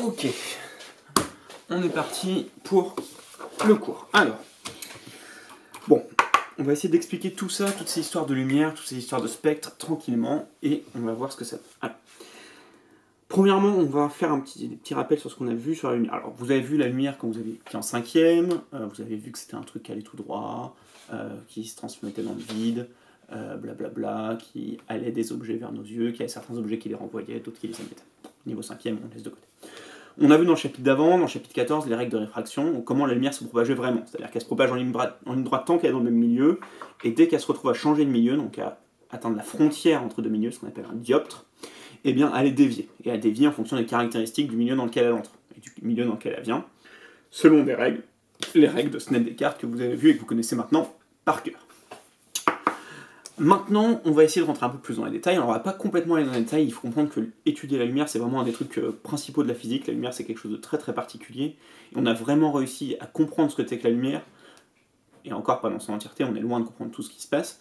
Ok, on est parti pour le cours. Alors, bon, on va essayer d'expliquer tout ça, toutes ces histoires de lumière, toutes ces histoires de spectre, tranquillement, et on va voir ce que ça donne. Alors, premièrement, on va faire un petit rappel sur ce qu'on a vu sur la lumière. Alors, vous avez vu la lumière quand vous avez été en cinquième, vous avez vu que c'était un truc qui allait tout droit, qui se transmettait dans le vide, blablabla, qui allait des objets vers nos yeux, qui avait certains objets qui les renvoyaient, d'autres qui les émettaient. Niveau cinquième, on laisse de côté. On a vu dans le chapitre d'avant, dans le chapitre 14, les règles de réfraction, comment la lumière se propageait vraiment. C'est-à-dire qu'elle se propage en ligne droite tant qu'elle est dans le même milieu, et dès qu'elle se retrouve à changer de milieu, donc à atteindre la frontière entre deux milieux, ce qu'on appelle un dioptre, eh bien elle est déviée. Et elle dévie en fonction des caractéristiques du milieu dans lequel elle entre, et du milieu dans lequel elle vient, selon des règles, les règles de Snell-Descartes que vous avez vues et que vous connaissez maintenant par cœur. Maintenant, on va essayer de rentrer un peu plus dans les détails. Alors, on va pas complètement aller dans les détails, il faut comprendre que étudier la lumière, c'est vraiment un des trucs principaux de la physique. La lumière, c'est quelque chose de très très particulier. Et on a vraiment réussi à comprendre ce que c'est que la lumière, et encore pas dans son entièreté, on est loin de comprendre tout ce qui se passe.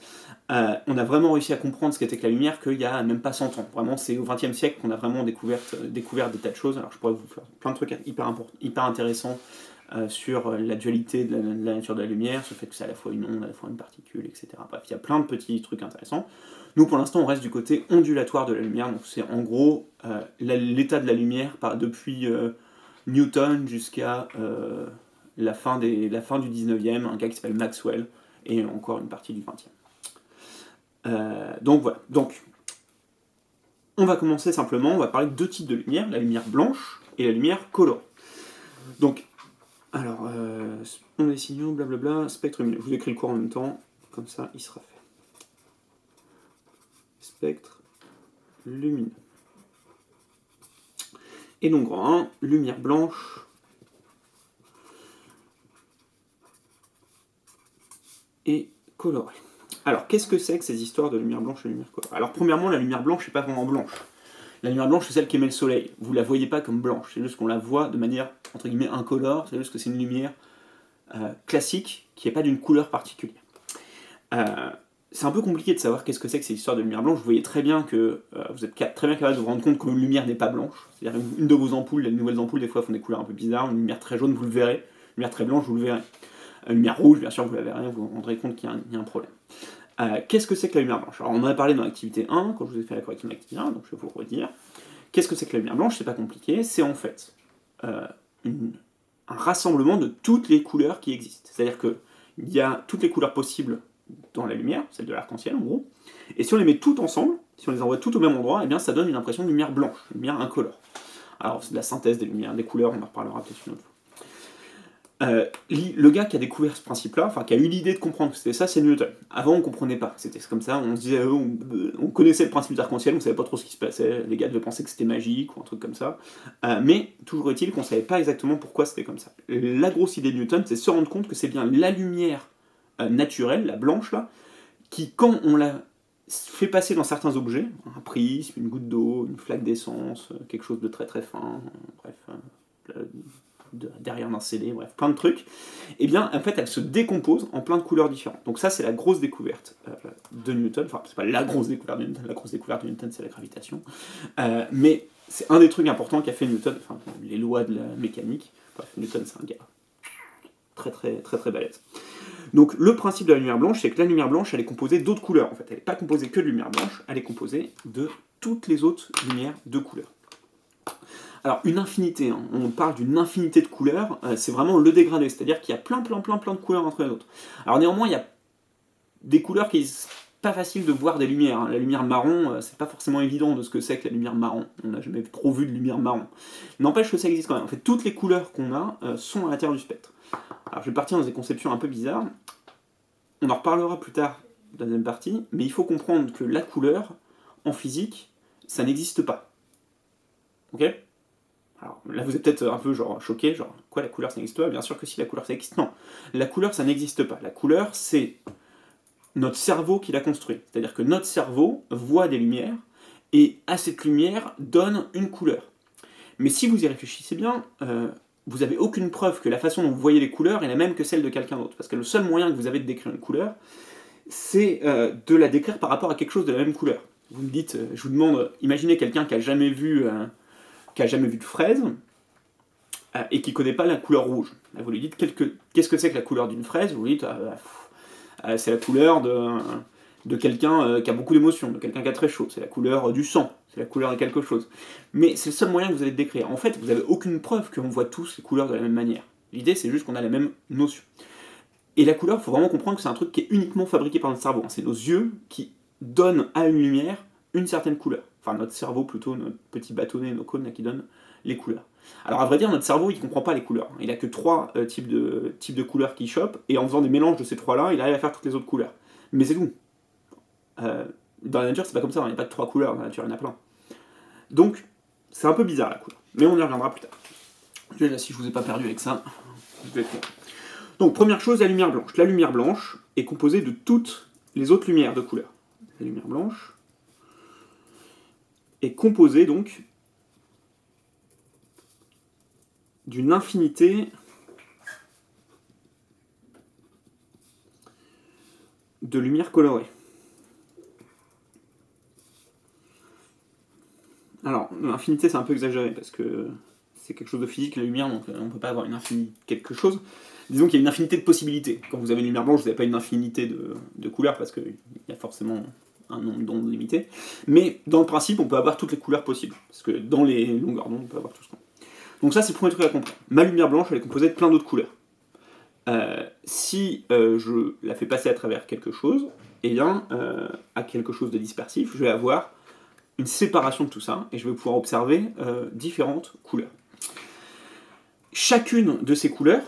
On a vraiment réussi à comprendre ce qu'était que la lumière qu'il y a même pas 100 ans. Vraiment, c'est au XXe siècle qu'on a vraiment découvert des tas de choses. Alors, je pourrais vous faire plein de trucs hyper intéressants sur la dualité de la nature de la lumière, sur le fait que c'est à la fois une onde, à la fois une particule, etc. Bref, il y a plein de petits trucs intéressants. Nous, pour l'instant, on reste du côté ondulatoire de la lumière, donc c'est en gros l'état de la lumière depuis Newton jusqu'à la fin du 19e, un gars qui s'appelle Maxwell, et encore une partie du 20e. Donc voilà. Donc, on va commencer simplement, on va parler de deux types de lumière, la lumière blanche et la lumière colorée. Donc, alors, on des signaux, blablabla, spectre lumineux. Je vous écris le cours en même temps, comme ça il sera fait. Spectre lumineux. Et donc, grand 1, lumière blanche et colorée. Alors, qu'est-ce que c'est que ces histoires de lumière blanche et lumière colorée? Alors, premièrement, la lumière blanche, c'est pas vraiment blanche. La lumière blanche, c'est celle qui émet le soleil. Vous la voyez pas comme blanche, c'est juste qu'on la voit de manière, entre guillemets, incolore, c'est juste que c'est une lumière classique qui n'est pas d'une couleur particulière. C'est un peu compliqué de savoir qu'est-ce que c'est que ces histoires de lumière blanche. Vous voyez très bien que vous êtes très bien capable de vous rendre compte qu'une lumière n'est pas blanche. C'est-à-dire une de vos ampoules, les nouvelles ampoules, des fois font des couleurs un peu bizarres. Une lumière très jaune, vous le verrez. Une lumière très blanche, vous le verrez. Une lumière rouge, bien sûr, vous la verrez, vous vous rendrez compte qu'il y a un problème. Qu'est-ce que c'est que la lumière blanche? Alors, on en a parlé dans l'activité 1, quand je vous ai fait la correction de l'activité 1, donc je vais vous le redire. Qu'est-ce que c'est que la lumière blanche? C'est pas compliqué. C'est en fait un rassemblement de toutes les couleurs qui existent. C'est-à-dire qu'il y a toutes les couleurs possibles dans la lumière, celle de l'arc-en-ciel en gros, et si on les met toutes ensemble, si on les envoie toutes au même endroit, eh bien ça donne une impression de lumière blanche, une lumière incolore. Alors c'est de la synthèse des lumières, des couleurs, on en reparlera peut-être une autre fois. Le gars qui a découvert ce principe-là, enfin qui a eu l'idée de comprendre que c'était ça, c'est Newton. Avant on comprenait pas, c'était comme ça, on se disait, on connaissait le principe d'arc-en-ciel, on savait pas trop ce qui se passait, les gars devaient penser que c'était magique ou un truc comme ça, mais toujours est-il qu'on savait pas exactement pourquoi c'était comme ça. La grosse idée de Newton, c'est de se rendre compte que c'est bien la lumière naturelle, la blanche là, qui quand on la fait passer dans certains objets, un prisme, une goutte d'eau, une flaque d'essence, quelque chose de très très fin, bref, derrière d'un CD, bref, plein de trucs, et bien en fait elle se décompose en plein de couleurs différentes. Donc ça c'est la grosse découverte de Newton, enfin c'est pas la grosse découverte de Newton, la grosse découverte de Newton c'est la gravitation, mais c'est un des trucs importants qu'a fait Newton, enfin les lois de la mécanique, bref, Newton c'est un gars très très très très balèze. Donc le principe de la lumière blanche, c'est que la lumière blanche, elle est composée d'autres couleurs. En fait, elle n'est pas composée que de lumière blanche, elle est composée de toutes les autres lumières de couleurs. Alors une infinité, hein. On parle d'une infinité de couleurs, c'est vraiment le dégradé, c'est-à-dire qu'il y a plein de couleurs entre les autres. Alors néanmoins, il y a des couleurs qui sont pas faciles de voir des lumières. Hein. La lumière marron, c'est pas forcément évident de ce que c'est que la lumière marron. On n'a jamais trop vu de lumière marron. N'empêche que ça existe quand même. En fait, toutes les couleurs qu'on a sont à l'intérieur du spectre. Alors je vais partir dans des conceptions un peu bizarres. On en reparlera plus tard dans la deuxième partie, mais il faut comprendre que la couleur, en physique, ça n'existe pas. Ok? Alors là vous êtes peut-être un peu genre choqué, genre quoi la couleur ça n'existe pas? Bien sûr que si, la couleur ça existe. Non, la couleur ça n'existe pas. La couleur c'est notre cerveau qui l'a construit. C'est-à-dire que notre cerveau voit des lumières, et à cette lumière donne une couleur. Mais si vous y réfléchissez bien, vous n'avez aucune preuve que la façon dont vous voyez les couleurs est la même que celle de quelqu'un d'autre. Parce que le seul moyen que vous avez de décrire une couleur, c'est de la décrire par rapport à quelque chose de la même couleur. Vous me dites, je vous demande, imaginez quelqu'un qui a jamais vu de fraise, et qui ne connaît pas la couleur rouge. Là, vous lui dites qu'est-ce que c'est que la couleur d'une fraise, vous lui dites c'est la couleur de quelqu'un qui a beaucoup d'émotions, de quelqu'un qui a très chaud, c'est la couleur du sang, c'est la couleur de quelque chose. Mais c'est le seul moyen que vous allez décrire. En fait, vous n'avez aucune preuve qu'on voit tous les couleurs de la même manière. L'idée, c'est juste qu'on a la même notion. Et la couleur, il faut vraiment comprendre que c'est un truc qui est uniquement fabriqué par notre cerveau. C'est nos yeux qui donnent à une lumière une certaine couleur. Enfin, notre cerveau, plutôt, notre petit bâtonnet, nos cônes, là, qui donnent les couleurs. Alors, à vrai dire, notre cerveau, il ne comprend pas les couleurs. Il n'a que 3 types de couleurs qu'il chope, et en faisant des mélanges de ces 3-là, il arrive à faire toutes les autres couleurs. Mais c'est tout. Dans la nature, c'est pas comme ça, il n'y a pas de 3 couleurs, dans la nature, il y en a plein. Donc, c'est un peu bizarre, la couleur. Mais on y reviendra plus tard. Déjà, si je vous ai pas perdu avec ça, je vais être bon. Donc, première chose, la lumière blanche. La lumière blanche est composée de toutes les autres lumières de couleur. La lumière blanche est composée, donc, d'une infinité de lumières colorées. Alors, l'infinité, c'est un peu exagéré, parce que c'est quelque chose de physique, la lumière, donc on ne peut pas avoir une infinité quelque chose. Disons qu'il y a une infinité de possibilités. Quand vous avez une lumière blanche, vous n'avez pas une infinité de couleurs, parce qu'il y a forcément un nombre d'ondes limité. Mais dans le principe, on peut avoir toutes les couleurs possibles, parce que dans les longueurs d'onde, on peut avoir tout ce qu'on veut. Donc ça, c'est le premier truc à comprendre. Ma lumière blanche, elle est composée de plein d'autres couleurs. Si je la fais passer à travers quelque chose, eh bien, à quelque chose de dispersif, je vais avoir une séparation de tout ça, et je vais pouvoir observer différentes couleurs. Chacune de ces couleurs,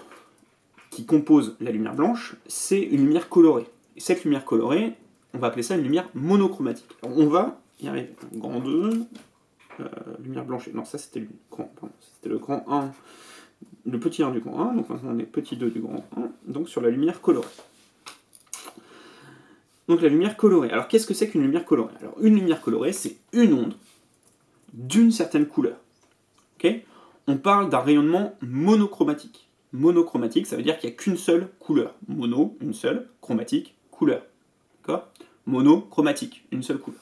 qui composent la lumière blanche, c'est une lumière colorée. Et cette lumière colorée, on va appeler ça une lumière monochromatique. Alors on va y arriver. Grand 2, lumière blanche. Non, ça c'était le grand 1, le petit 1 du grand 1, donc maintenant on est petit 2 du grand 1, donc sur la lumière colorée. Donc la lumière colorée. Alors qu'est-ce que c'est qu'une lumière colorée? Alors une lumière colorée, c'est une onde d'une certaine couleur. Okay, on parle d'un rayonnement monochromatique. Monochromatique, ça veut dire qu'il n'y a qu'une seule couleur. Mono, une seule, chromatique, couleur. D'accord? Monochromatique, une seule couleur.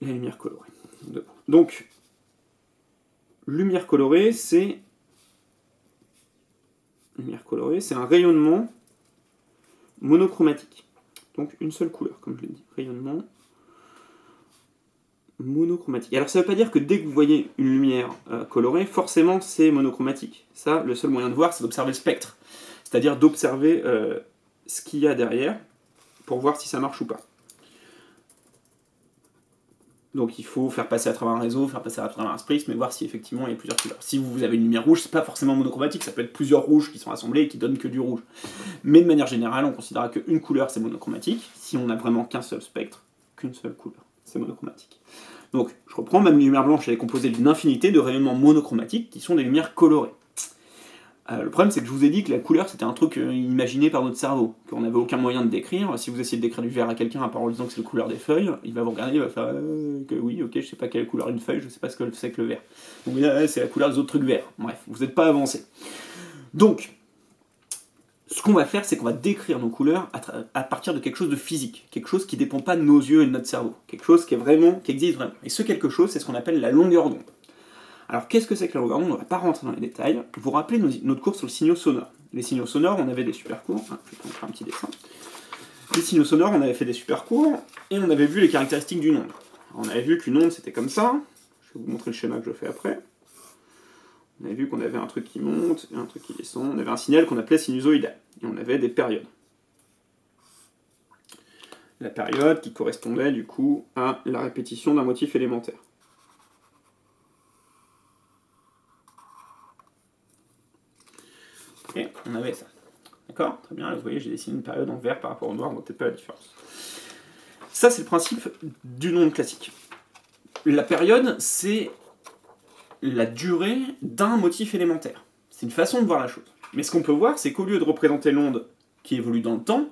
La lumière colorée. Donc, lumière colorée, c'est un rayonnement monochromatique. Donc une seule couleur, comme je l'ai dit. Rayonnement monochromatique. Alors ça ne veut pas dire que dès que vous voyez une lumière colorée, forcément c'est monochromatique. Ça, le seul moyen de voir, c'est d'observer le spectre. C'est-à-dire d'observer ce qu'il y a derrière pour voir si ça marche ou pas. Donc il faut faire passer à travers un réseau, faire passer à travers un prisme, et voir si effectivement il y a plusieurs couleurs. Si vous avez une lumière rouge, c'est pas forcément monochromatique, ça peut être plusieurs rouges qui sont assemblés et qui donnent que du rouge. Mais de manière générale, on considère qu'une couleur c'est monochromatique, si on n'a vraiment qu'un seul spectre, qu'une seule couleur, c'est monochromatique. Donc je reprends, même une lumière blanche elle est composée d'une infinité de rayonnements monochromatiques qui sont des lumières colorées. Le problème, c'est que je vous ai dit que la couleur, c'était un truc imaginé par notre cerveau, qu'on n'avait aucun moyen de décrire. Si vous essayez de décrire du vert à quelqu'un, à part en disant que c'est la couleur des feuilles, il va vous regarder, il va faire que oui, ok, je sais pas quelle couleur une feuille, je sais pas ce que c'est que le vert. Donc là, c'est la couleur des autres trucs verts. Bref, vous n'êtes pas avancé. Donc, ce qu'on va faire, c'est qu'on va décrire nos couleurs à partir de quelque chose de physique, quelque chose qui ne dépend pas de nos yeux et de notre cerveau, quelque chose qui existe vraiment. Et ce quelque chose, c'est ce qu'on appelle la longueur d'onde. Alors, qu'est-ce que c'est que la longueur d'onde? On ne va pas rentrer dans les détails. Vous vous rappelez notre cours sur le signaux sonore. Les signaux sonores, on avait des super cours. Je vais vous faire un petit dessin. Les signaux sonores, on avait fait des super cours, et on avait vu les caractéristiques d'une onde. On avait vu qu'une onde, c'était comme ça. Je vais vous montrer le schéma que je fais après. On avait vu qu'on avait un truc qui monte et un truc qui descend. On avait un signal qu'on appelait sinusoïdal. Et on avait des périodes. La période qui correspondait, du coup, à la répétition d'un motif élémentaire. Et on avait ça. D'accord? Très bien, là, vous voyez, j'ai dessiné une période en vert par rapport au noir, donc peut-être pas la différence. Ça, c'est le principe d'une onde classique. La période, c'est la durée d'un motif élémentaire. C'est une façon de voir la chose. Mais ce qu'on peut voir, c'est qu'au lieu de représenter l'onde qui évolue dans le temps,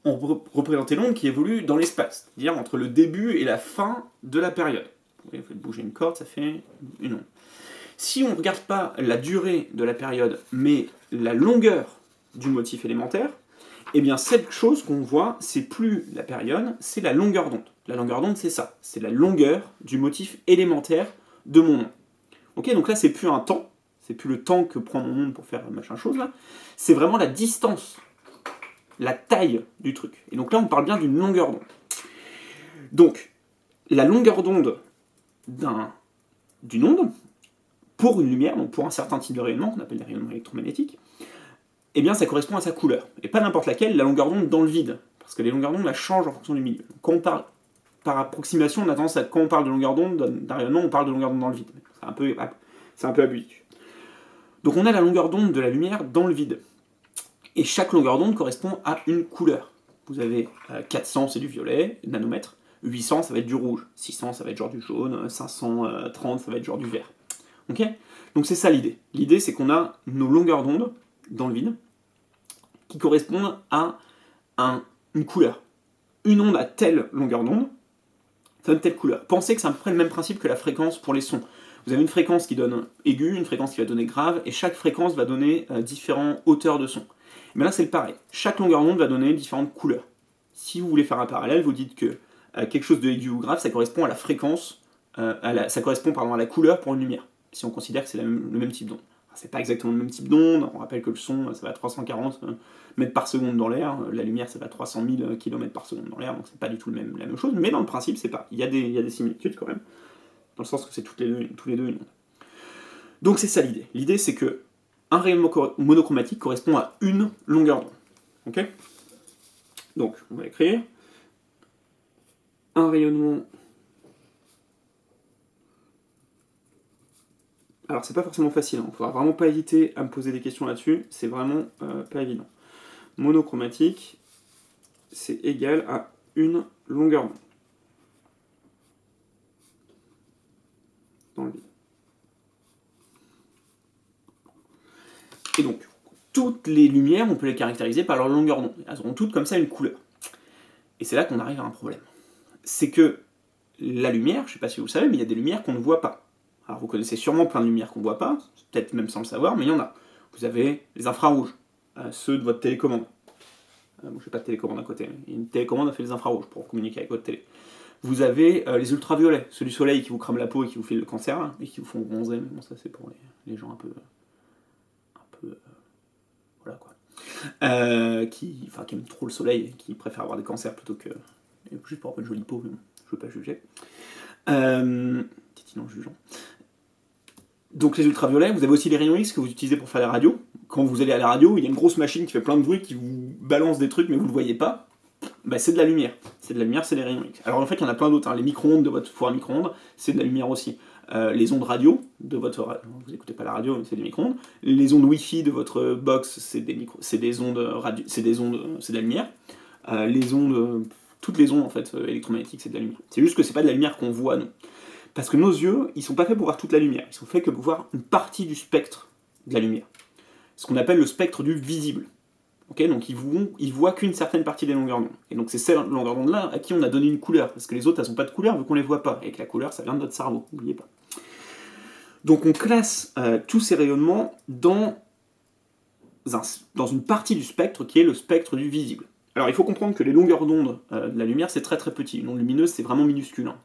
on représentait l'onde qui évolue dans l'espace, c'est-à-dire entre le début et la fin de la période. Vous voyez, vous faites bouger une corde, ça fait une onde. Si on ne regarde pas la durée de la période, mais la longueur du motif élémentaire, eh bien cette chose qu'on voit, c'est plus la période, c'est la longueur d'onde. La longueur d'onde, c'est ça, c'est la longueur du motif élémentaire de mon onde. Ok, donc là, c'est plus un temps, c'est plus le temps que prend mon onde pour faire machin chose là, c'est vraiment la distance, la taille du truc. Et donc là, on parle bien d'une longueur d'onde. Donc, la longueur d'onde d'une onde, pour une lumière, donc pour un certain type de rayonnement, qu'on appelle des rayonnements électromagnétiques, eh bien ça correspond à sa couleur. Et pas n'importe laquelle, la longueur d'onde dans le vide. Parce que les longueurs d'onde, elles changent en fonction du milieu. Donc, quand on parle, par approximation, on a tendance à, quand on parle de longueur d'onde d'un rayonnement, on parle de longueur d'onde dans le vide. C'est un peu abusif. Donc on a la longueur d'onde de la lumière dans le vide. Et chaque longueur d'onde correspond à une couleur. Vous avez 400, c'est du violet, nanomètre. 800, ça va être du rouge. 600, ça va être genre du jaune. 530, ça va être genre du vert. Ok ? Donc c'est ça l'idée. L'idée, c'est qu'on a nos longueurs d'onde dans le vide qui correspondent à une couleur. Une onde à telle longueur d'onde, ça donne telle couleur. Pensez que c'est à peu près le même principe que la fréquence pour les sons. Vous avez une fréquence qui donne aigu, une fréquence qui va donner grave, et chaque fréquence va donner différentes hauteurs de son. Mais là, c'est le pareil. Chaque longueur d'onde va donner différentes couleurs. Si vous voulez faire un parallèle, vous dites que quelque chose de aigu ou grave, ça correspond à la fréquence, ça correspond à la couleur pour une lumière, si on considère que c'est le même type d'onde. C'est pas exactement le même type d'onde, on rappelle que le son, ça va à 340 mètres par seconde dans l'air, la lumière, ça va à 300 000 km par seconde dans l'air, donc c'est pas du tout la même chose, mais dans le principe, c'est pas. Il y a des similitudes quand même, dans le sens que c'est tous les deux une onde. Donc c'est ça l'idée. L'idée, c'est que un rayonnement monochromatique correspond à une longueur d'onde. Ok ? Donc, on va écrire un rayonnement. Alors, c'est pas forcément facile, il ne faudra vraiment pas hésiter à me poser des questions là-dessus, c'est vraiment pas évident. Monochromatique, c'est égal à une longueur d'onde. Dans le vide. Et donc, toutes les lumières, on peut les caractériser par leur longueur d'onde. Elles auront toutes comme ça une couleur. Et c'est là qu'on arrive à un problème. C'est que la lumière, je ne sais pas si vous le savez, mais il y a des lumières qu'on ne voit pas. Alors vous connaissez sûrement plein de lumières qu'on ne voit pas, peut-être même sans le savoir, mais il y en a. Vous avez les infrarouges, ceux de votre télécommande. Je n'ai pas de télécommande à côté, mais une télécommande a fait les infrarouges pour communiquer avec votre télé. Vous avez les ultraviolets, ceux du soleil qui vous crament la peau et qui vous filent le cancer, hein, et qui vous font bronzer, mais bon, ça c'est pour les gens un peu voilà quoi. Qui aiment trop le soleil, qui préfèrent avoir des cancers plutôt que juste pour avoir une jolie peau, mais bon, je ne veux pas juger. Titillant jugeant. Donc les ultraviolets, vous avez aussi les rayons X que vous utilisez pour faire la radio. Quand vous allez à la radio, il y a une grosse machine qui fait plein de bruit, qui vous balance des trucs, mais vous ne le voyez pas. Bah, c'est de la lumière. C'est de la lumière, c'est des rayons X. Alors en fait, il y en a plein d'autres. Hein. Les micro-ondes de votre four à micro-ondes, c'est de la lumière aussi. Les ondes radio de votre radio, vous n'écoutez pas la radio, mais c'est des micro-ondes. Les ondes Wi-Fi de votre box, c'est des ondes radio, c'est de la lumière. Les ondes, toutes les ondes en fait électromagnétiques, c'est de la lumière. C'est juste que c'est pas de la lumière qu'on voit, nous. Parce que nos yeux, ils sont pas faits pour voir toute la lumière. Ils sont faits que pour voir une partie du spectre de la lumière. Ce qu'on appelle le spectre du visible. Okay, donc ils voient qu'une certaine partie des longueurs d'onde. Et donc c'est ces longueurs d'onde-là à qui on a donné une couleur. Parce que les autres, elles n'ont pas de couleur vu qu'on les voit pas. Et que la couleur, ça vient de notre cerveau, n'oubliez pas. Donc on classe tous ces rayonnements dans une partie du spectre qui est le spectre du visible. Alors il faut comprendre que les longueurs d'onde de la lumière, c'est très très petit. Une onde lumineuse, c'est vraiment minuscule. Hein.